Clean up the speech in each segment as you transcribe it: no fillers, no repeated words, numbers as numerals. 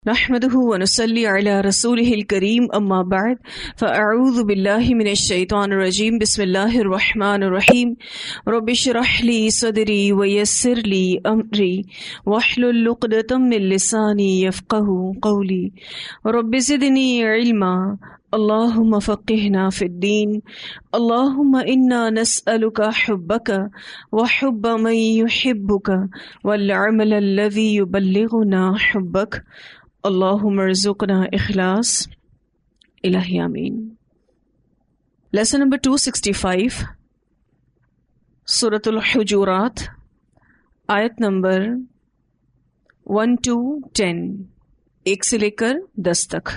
نحمده ونصلي على رسوله الكريم اما بعد فاعوذ بالله من الشيطان الرجيم بسم الله الرحمن الرحيم رب اشرح لي صدري ويسر لي امري واحلل عقدة من لساني يفقهوا قولي رب زدني علما اللهم فقهنا في الدين اللهم انا نسألك حبك وحب من يحبك والعمل الذي يبلغنا حبك اللہم ارزقنا اخلاص الہی آمین۔ لیسن نمبر 265 سورۃ الحجرات، آیت نمبر 1 to 10، 1 سے لے کر 10 تک۔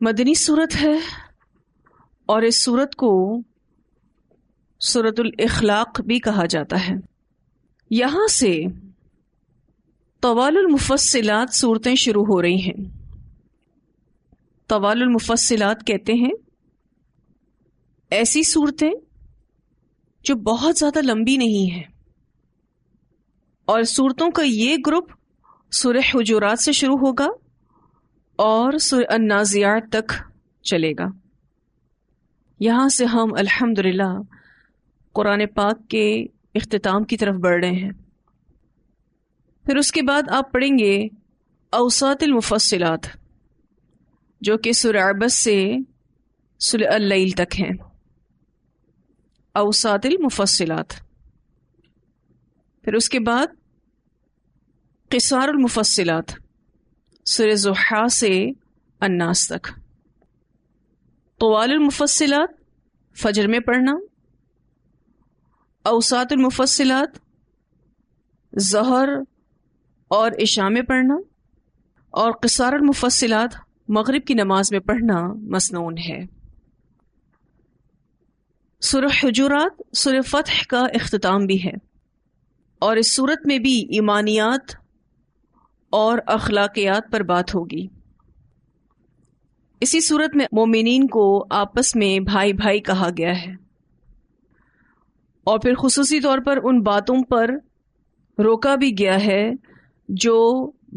مدنی سورت ہے اور اس سورت کو سورۃ الاخلاق بھی کہا جاتا ہے۔ یہاں سے طوال المفصلات صورتیں شروع ہو رہی ہیں۔ طوال المفصلات کہتے ہیں ایسی صورتیں جو بہت زیادہ لمبی نہیں ہیں، اور صورتوں کا یہ گروپ سورہ حجرات سے شروع ہوگا اور سورہ النازعات تک چلے گا۔ یہاں سے ہم الحمدللہ قرآن پاک کے اختتام کی طرف بڑھ رہے ہیں۔ پھر اس کے بعد آپ پڑھیں گے اوساط المفصلات، جو کہ سورہ عبس سے سورہ اللیل تک ہیں۔ اوساط المفصلات، پھر اس کے بعد قصار المفصلات، سورہ ضحیٰ سے الناس تک۔ طوال المفصلات فجر میں پڑھنا، اوساط المفصلات ظہر اور عشاء میں پڑھنا، اور قصار المفصلات مغرب کی نماز میں پڑھنا مسنون ہے۔ سورہ حجرات سورہ فتح کا اختتام بھی ہے، اور اس سورت میں بھی ایمانیات اور اخلاقیات پر بات ہوگی۔ اسی سورت میں مومنین کو آپس میں بھائی بھائی کہا گیا ہے، اور پھر خصوصی طور پر ان باتوں پر روکا بھی گیا ہے جو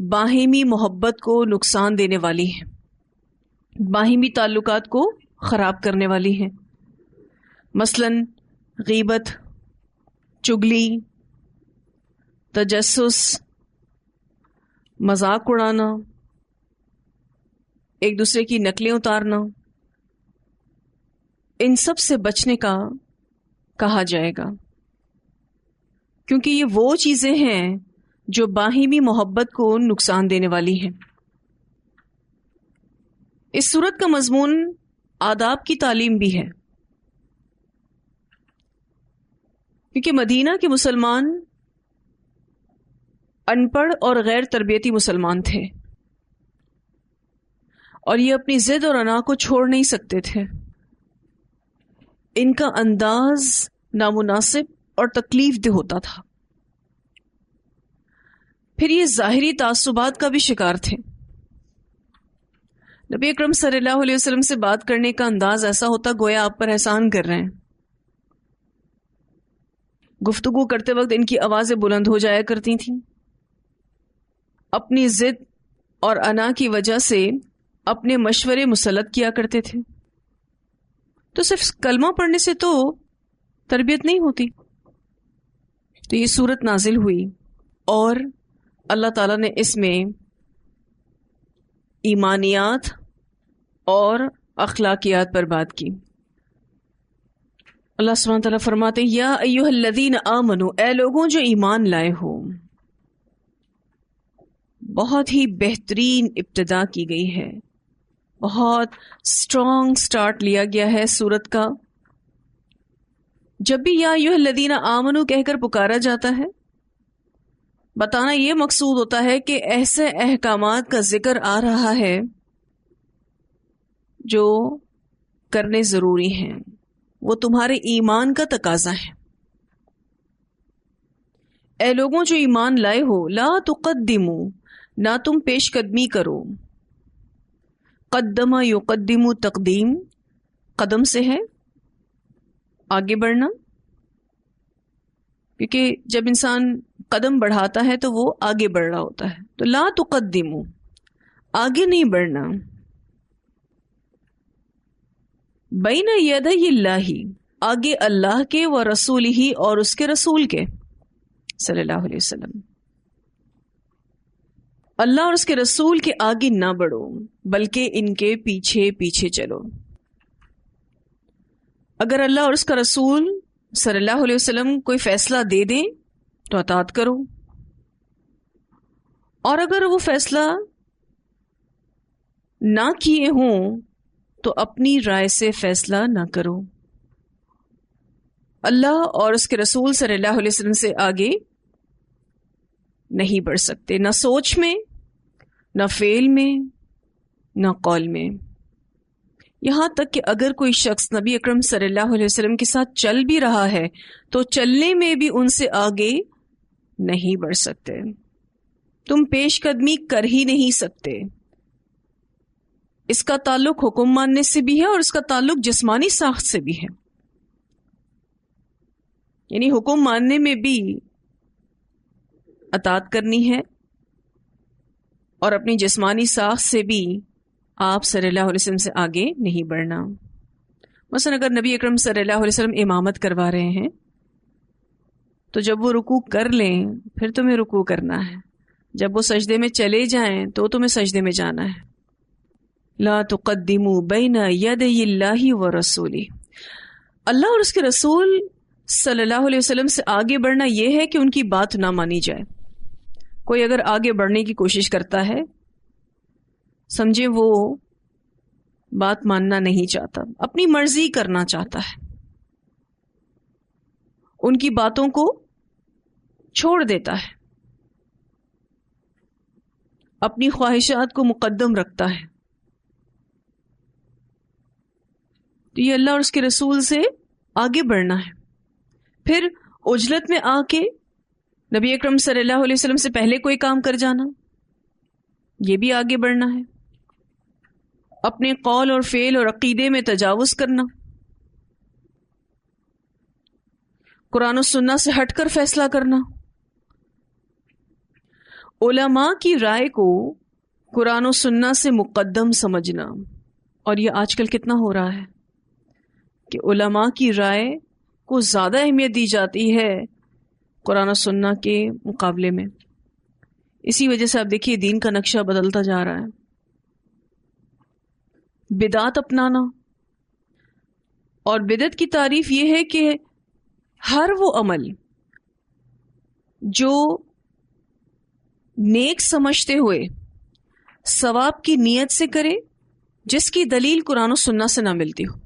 باہمی محبت کو نقصان دینے والی ہیں، باہمی تعلقات کو خراب کرنے والی ہیں، مثلا غیبت، چگلی، تجسس، مذاق اڑانا، ایک دوسرے کی نقلیں اتارنا، ان سب سے بچنے کا کہا جائے گا، کیونکہ یہ وہ چیزیں ہیں جو باہمی محبت کو نقصان دینے والی ہیں۔ اس سورت کا مضمون آداب کی تعلیم بھی ہے، کیونکہ مدینہ کے مسلمان ان پڑھ اور غیر تربیتی مسلمان تھے، اور یہ اپنی ضد اور انا کو چھوڑ نہیں سکتے تھے۔ ان کا انداز نامناسب اور تکلیف دہ ہوتا تھا، پھر یہ ظاہری تعصبات کا بھی شکار تھے۔ نبی اکرم صلی اللہ علیہ وسلم سے بات کرنے کا انداز ایسا ہوتا گویا آپ پر احسان کر رہے ہیں۔ گفتگو کرتے وقت ان کی آوازیں بلند ہو جایا کرتی تھیں، اپنی ضد اور انا کی وجہ سے اپنے مشورے مسلط کیا کرتے تھے۔ تو صرف کلمہ پڑھنے سے تو تربیت نہیں ہوتی۔ تو یہ سورت نازل ہوئی اور اللہ تعالیٰ نے اس میں ایمانیات اور اخلاقیات پر بات کی۔ اللہ سبحانہ وتعالیٰ فرماتے یا ایھا الذین آمنوا، اے لوگوں جو ایمان لائے ہو۔ بہت ہی بہترین ابتدا کی گئی ہے، بہت اسٹرانگ سٹارٹ لیا گیا ہے سورت کا۔ جب بھی یا ایھا الذین آمنوا کہہ کر پکارا جاتا ہے، بتانا یہ مقصود ہوتا ہے کہ ایسے احکامات کا ذکر آ رہا ہے جو کرنے ضروری ہیں، وہ تمہارے ایمان کا تقاضا ہے۔ اے لوگوں جو ایمان لائے ہو، لا تقدموا، نہ تم پیش قدمی کرو۔ قدم یقدم تقدیم، قدم سے ہے آگے بڑھنا، کیونکہ جب انسان قدم بڑھاتا ہے تو وہ آگے بڑھ رہا ہوتا ہے، تو لا تقدمو، آگے نہیں بڑھنا، بین یدی اللہ، آگے اللہ کے، و رسول ہی، اور اس کے رسول کے صلی اللہ علیہ وسلم. اللہ اور اس کے رسول کے آگے نہ بڑھو بلکہ ان کے پیچھے پیچھے چلو. اگر اللہ اور اس کا رسول صلی اللہ علیہ وسلم کوئی فیصلہ دے دیں تو اطاعت کرو، اور اگر وہ فیصلہ نہ کیے ہوں تو اپنی رائے سے فیصلہ نہ کرو. اللہ اور اس کے رسول صلی اللہ علیہ وسلم سے آگے نہیں بڑھ سکتے، نہ سوچ میں، نہ فعل میں، نہ قول میں. یہاں تک کہ اگر کوئی شخص نبی اکرم صلی اللہ علیہ وسلم کے ساتھ چل بھی رہا ہے تو چلنے میں بھی ان سے آگے نہیں بڑھ سکتے. تم پیش قدمی کر ہی نہیں سکتے. اس کا تعلق حکم ماننے سے بھی ہے اور اس کا تعلق جسمانی ساخت سے بھی ہے. یعنی حکم ماننے میں بھی اطاعت کرنی ہے اور اپنی جسمانی ساخت سے بھی آپ صلی اللہ علیہ وسلم سے آگے نہیں بڑھنا. مثلا اگر نبی اکرم صلی اللہ علیہ وسلم امامت کروا رہے ہیں تو جب وہ رکوع کر لیں پھر تمہیں رکوع کرنا ہے، جب وہ سجدے میں چلے جائیں تو تمہیں سجدے میں جانا ہے. لا تقدموا بین یدی اللہ و رسولہ. اللہ اور اس کے رسول صلی اللہ علیہ وسلم سے آگے بڑھنا یہ ہے کہ ان کی بات نہ مانی جائے. کوئی اگر آگے بڑھنے کی کوشش کرتا ہے سمجھے وہ بات ماننا نہیں چاہتا، اپنی مرضی کرنا چاہتا ہے، ان کی باتوں کو چھوڑ دیتا ہے، اپنی خواہشات کو مقدم رکھتا ہے. تو یہ اللہ اور اس کے رسول سے آگے بڑھنا ہے. پھر عجلت میں آ کے نبی اکرم صلی اللہ علیہ وسلم سے پہلے کوئی کام کر جانا، یہ بھی آگے بڑھنا ہے. اپنے قول اور فعل اور عقیدے میں تجاوز کرنا، قرآن و سنت سے ہٹ کر فیصلہ کرنا، علماء کی رائے کو قرآن و سنت سے مقدم سمجھنا. اور یہ آج کل کتنا ہو رہا ہے کہ علماء کی رائے کو زیادہ اہمیت دی جاتی ہے قرآن و سنت کے مقابلے میں. اسی وجہ سے آپ دیکھیے دین کا نقشہ بدلتا جا رہا ہے. بدعت اپنانا، اور بدعت کی تعریف یہ ہے کہ ہر وہ عمل جو نیک سمجھتے ہوئے ثواب کی نیت سے کرے جس کی دلیل قرآن و سنت سے نہ ملتی ہو.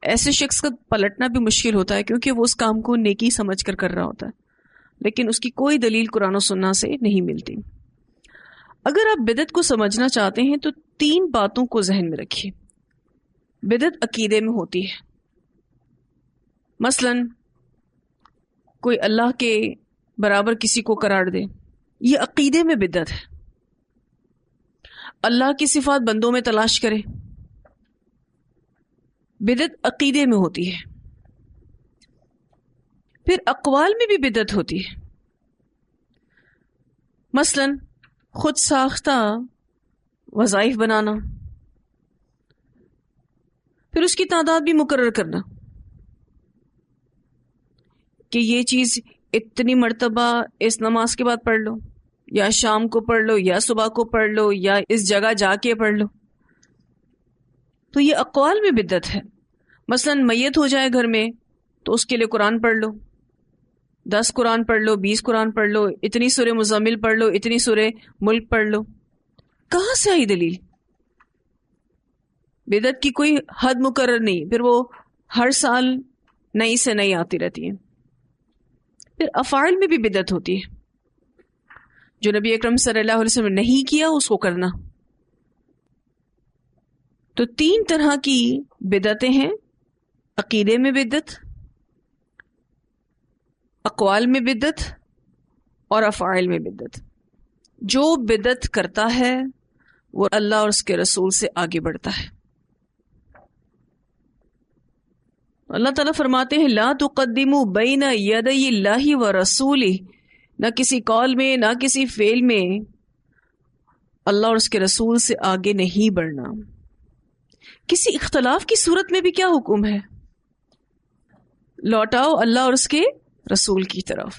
ایسے شخص کا پلٹنا بھی مشکل ہوتا ہے کیونکہ وہ اس کام کو نیکی سمجھ کر کر رہا ہوتا ہے لیکن اس کی کوئی دلیل قرآن و سنت سے نہیں ملتی. اگر آپ بدعت کو سمجھنا چاہتے ہیں تو 3 باتوں کو ذہن میں رکھیے. بدعت عقیدے میں ہوتی ہے. مثلا کوئی اللہ کے برابر کسی کو قرار دے، یہ عقیدے میں بدعت ہے. اللہ کی صفات بندوں میں تلاش کرے، بدعت عقیدے میں ہوتی ہے. پھر اقوال میں بھی بدعت ہوتی ہے. مثلا خود ساختہ وظائف بنانا، پھر اس کی تعداد بھی مقرر کرنا کہ یہ چیز اتنی مرتبہ اس نماز کے بعد پڑھ لو، یا شام کو پڑھ لو، یا صبح کو پڑھ لو، یا اس جگہ جا کے پڑھ لو. تو یہ اقوال میں بدعت ہے. مثلا میت ہو جائے گھر میں تو اس کے لیے قرآن پڑھ لو، 10 قرآن پڑھ لو، 20 قرآن پڑھ لو، اتنی سورہ مزمل پڑھ لو، اتنی سورہ ملک پڑھ لو. کہاں سے آئی دلیل؟ بدعت کی کوئی حد مقرر نہیں، پھر وہ ہر سال نئی سے نئی آتی رہتی ہے. پھر افعال میں بھی بدعت ہوتی ہے. جو نبی اکرم صلی اللہ علیہ وسلم نے نہیں کیا اس کو کرنا. تو 3 طرح کی بدعتیں ہیں: عقیدے میں بدعت، اقوال میں بدعت، اور افعال میں بدعت. جو بدعت کرتا ہے وہ اللہ اور اس کے رسول سے آگے بڑھتا ہے. اللہ تعالیٰ فرماتے ہیں لا تقدموا بین یدی اللہ و رسولہ نہ کسی قول میں نہ کسی فعل میں اللہ اور اس کے رسول سے آگے نہیں بڑھنا. کسی اختلاف کی صورت میں بھی کیا حکم ہے؟ لوٹاؤ اللہ اور اس کے رسول کی طرف.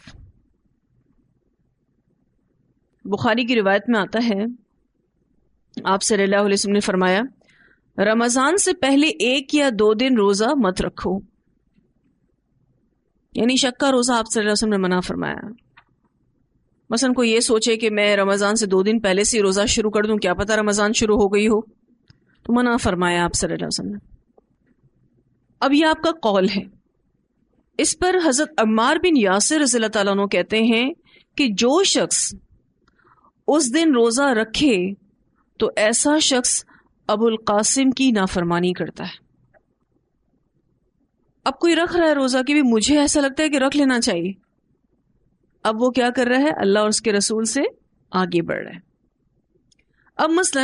بخاری کی روایت میں آتا ہے آپ صلی اللہ علیہ وسلم نے فرمایا رمضان سے پہلے 1 یا 2 دن روزہ مت رکھو. یعنی شک کا روزہ آپ صلی اللہ علیہ وسلم نے منع فرمایا. مثلا کوئی یہ سوچے کہ میں رمضان سے 2 دن پہلے سے روزہ شروع کر دوں، کیا پتہ رمضان شروع ہو گئی ہو، تو منع فرمایا آپ صلی اللہ علیہ وسلم نے. اب یہ آپ کا قول ہے. اس پر حضرت عمار بن یاسر رضی اللہ تعالیٰ عنہ کہتے ہیں کہ جو شخص اس دن روزہ رکھے تو ایسا شخص ابو القاسم کی نافرمانی کرتا ہے. اب کوئی رکھ رہا ہے روزہ کہ بھی مجھے ایسا لگتا ہے کہ رکھ لینا چاہیے، اب وہ کیا کر رہا ہے؟ اللہ اور اس کے رسول سے آگے بڑھ رہا ہے. اب مثلا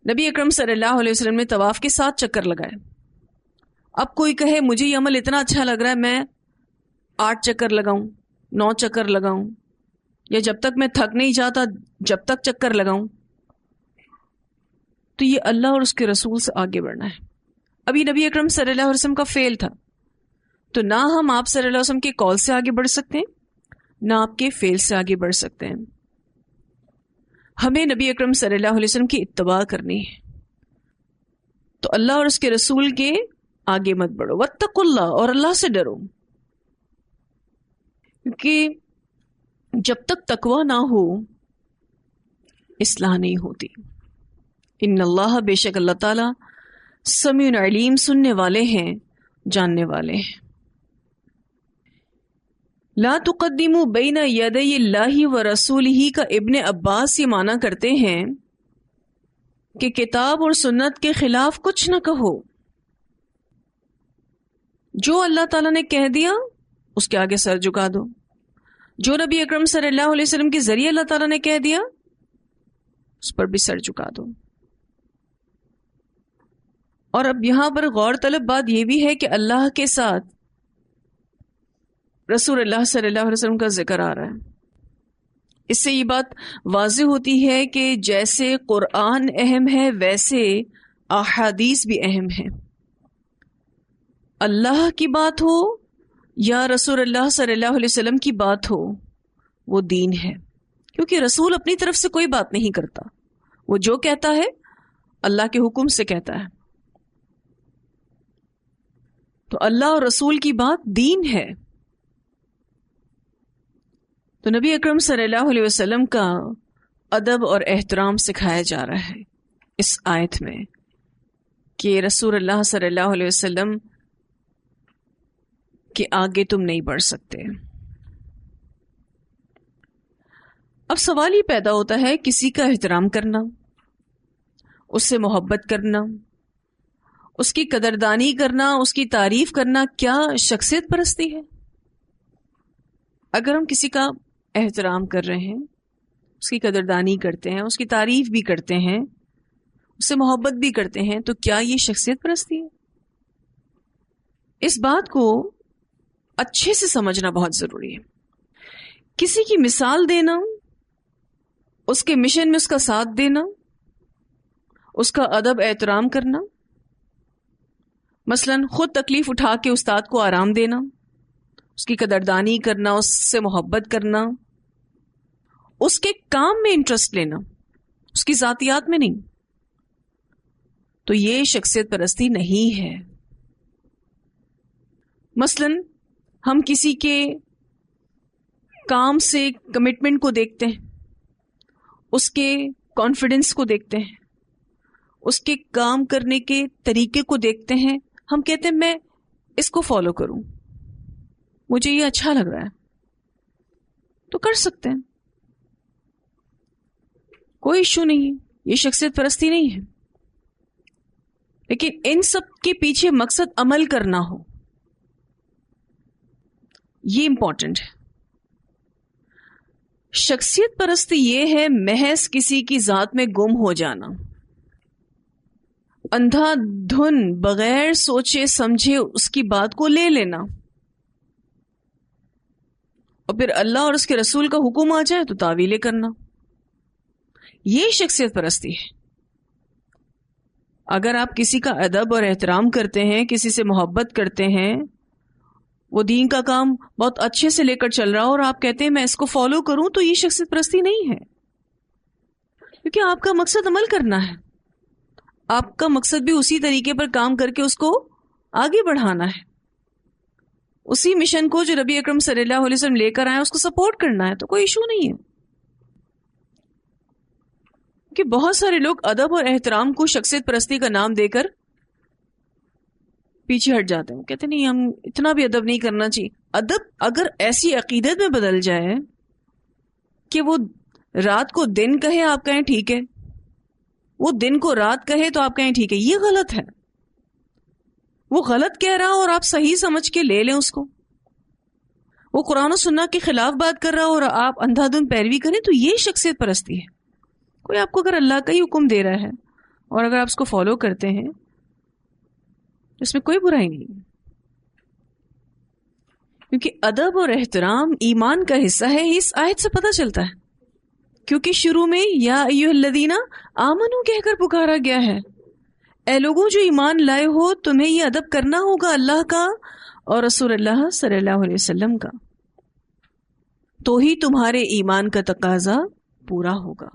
نبی اکرم صلی اللہ علیہ وسلم نے طواف کے 7 چکر لگائے. اب کوئی کہے مجھے یہ عمل اتنا اچھا لگ رہا ہے میں 8 چکر لگاؤں، 9 چکر لگاؤں، یا جب تک میں تھک نہیں جاتا جب تک چکر لگاؤں، تو یہ اللہ اور اس کے رسول سے آگے بڑھنا ہے. ابھی نبی اکرم صلی اللہ علیہ وسلم کا فعل تھا، تو نہ ہم آپ صلی اللہ علیہ وسلم کے قول سے آگے بڑھ سکتے ہیں نہ آپ کے فعل سے آگے بڑھ سکتے ہیں. ہمیں نبی اکرم صلی اللہ علیہ وسلم کی اتباع کرنی ہے. تو اللہ اور اس کے رسول کے آگے مت بڑھو. واتقوا اللہ، اور اللہ سے ڈرو، کیونکہ جب تک تقوی نہ ہو اصلاح نہیں ہوتی. ان اللہ، بے شک اللہ تعالی سمیع علیم، سننے والے ہیں جاننے والے ہیں. لا تقدموا بین یدی اللہ و رسولہ کا ابن عباس یہ معنی کرتے ہیں کہ کتاب اور سنت کے خلاف کچھ نہ کہو. جو اللہ تعالیٰ نے کہہ دیا اس کے آگے سر جھکا دو. جو نبی اکرم صلی اللہ علیہ وسلم کے ذریعے اللہ تعالیٰ نے کہہ دیا اس پر بھی سر جھکا دو. اور اب یہاں پر غور طلب بات یہ بھی ہے کہ اللہ کے ساتھ رسول اللہ صلی اللہ علیہ وسلم کا ذکر آ رہا ہے. اس سے یہ بات واضح ہوتی ہے کہ جیسے قرآن اہم ہے ویسے احادیث بھی اہم ہے. اللہ کی بات ہو یا رسول اللہ صلی اللہ علیہ وسلم کی بات ہو وہ دین ہے، کیونکہ رسول اپنی طرف سے کوئی بات نہیں کرتا، وہ جو کہتا ہے اللہ کے حکم سے کہتا ہے. تو اللہ اور رسول کی بات دین ہے. تو نبی اکرم صلی اللہ علیہ وسلم کا ادب اور احترام سکھایا جا رہا ہے اس آیت میں کہ رسول اللہ صلی اللہ علیہ وسلم کے آگے تم نہیں بڑھ سکتے. اب سوال یہ پیدا ہوتا ہے کسی کا احترام کرنا، اس سے محبت کرنا، اس کی قدردانی کرنا، اس کی تعریف کرنا کیا شخصیت پرستی ہے؟ اگر ہم کسی کا احترام کر رہے ہیں، اس کی قدردانی کرتے ہیں، اس کی تعریف بھی کرتے ہیں، اس سے محبت بھی کرتے ہیں، تو کیا یہ شخصیت پرستی ہے؟ اس بات کو اچھے سے سمجھنا بہت ضروری ہے. کسی کی مثال دینا، اس کے مشن میں اس کا ساتھ دینا، اس کا ادب احترام کرنا، مثلا خود تکلیف اٹھا کے استاد کو آرام دینا، اس کی قدردانی کرنا، اس سے محبت کرنا، اس کے کام میں انٹرسٹ لینا، اس کی ذاتیات میں نہیں، تو یہ شخصیت پرستی نہیں ہے. مثلا ہم کسی کے کام سے کمٹمنٹ کو دیکھتے ہیں، اس کے کانفیڈنس کو دیکھتے ہیں، اس کے کام کرنے کے طریقے کو دیکھتے ہیں، ہم کہتے ہیں میں اس کو فالو کروں، مجھے یہ اچھا لگ رہا ہے، تو کر سکتے ہیں، کوئی ایشو نہیں ہے، یہ شخصیت پرستی نہیں ہے. لیکن ان سب کے پیچھے مقصد عمل کرنا ہو، یہ امپورٹنٹ ہے. شخصیت پرستی یہ ہے محض کسی کی ذات میں گم ہو جانا، اندھا دھن بغیر سوچے سمجھے اس کی بات کو لے لینا، اور پھر اللہ اور اس کے رسول کا حکم آ جائے تو تعویلیں کرنا، یہ شخصیت پرستی ہے۔ اگر آپ کسی کا ادب اور احترام کرتے ہیں، کسی سے محبت کرتے ہیں، وہ دین کا کام بہت اچھے سے لے کر چل رہا ہو اور آپ کہتے ہیں میں اس کو فالو کروں، تو یہ شخصیت پرستی نہیں ہے، کیونکہ آپ کا مقصد عمل کرنا ہے، آپ کا مقصد بھی اسی طریقے پر کام کر کے اس کو آگے بڑھانا ہے، اسی مشن کو جو نبی اکرم صلی اللہ علیہ وسلم لے کر آئے اس کو سپورٹ کرنا ہے، تو کوئی ایشو نہیں ہے۔ کہ بہت سارے لوگ ادب اور احترام کو شخصیت پرستی کا نام دے کر پیچھے ہٹ جاتے ہیں، کہتے نہیں ہم اتنا بھی ادب نہیں کرنا چاہیے۔ ادب اگر ایسی عقیدت میں بدل جائے کہ وہ رات کو دن کہے آپ کہیں ٹھیک ہے، وہ دن کو رات کہے تو آپ کہیں ٹھیک ہے، یہ غلط ہے۔ وہ غلط کہہ رہا اور آپ صحیح سمجھ کے لے لیں اس کو، وہ قرآن و سنت کے خلاف بات کر رہا اور آپ اندھا دھند پیروی کریں، تو یہ شخصیت پرستی ہے۔ کوئی آپ کو اگر اللہ کا ہی حکم دے رہا ہے اور اگر آپ اس کو فالو کرتے ہیں اس میں کوئی برائی نہیں، کیونکہ ادب اور احترام ایمان کا حصہ ہے، اس آیت سے پتہ چلتا ہے، کیونکہ شروع میں یا ایھا الذین آمنو کہہ کر پکارا گیا ہے، اے لوگوں جو ایمان لائے ہو تمہیں یہ ادب کرنا ہوگا اللہ کا اور رسول اللہ صلی اللہ علیہ وسلم کا، تو ہی تمہارے ایمان کا تقاضا پورا ہوگا۔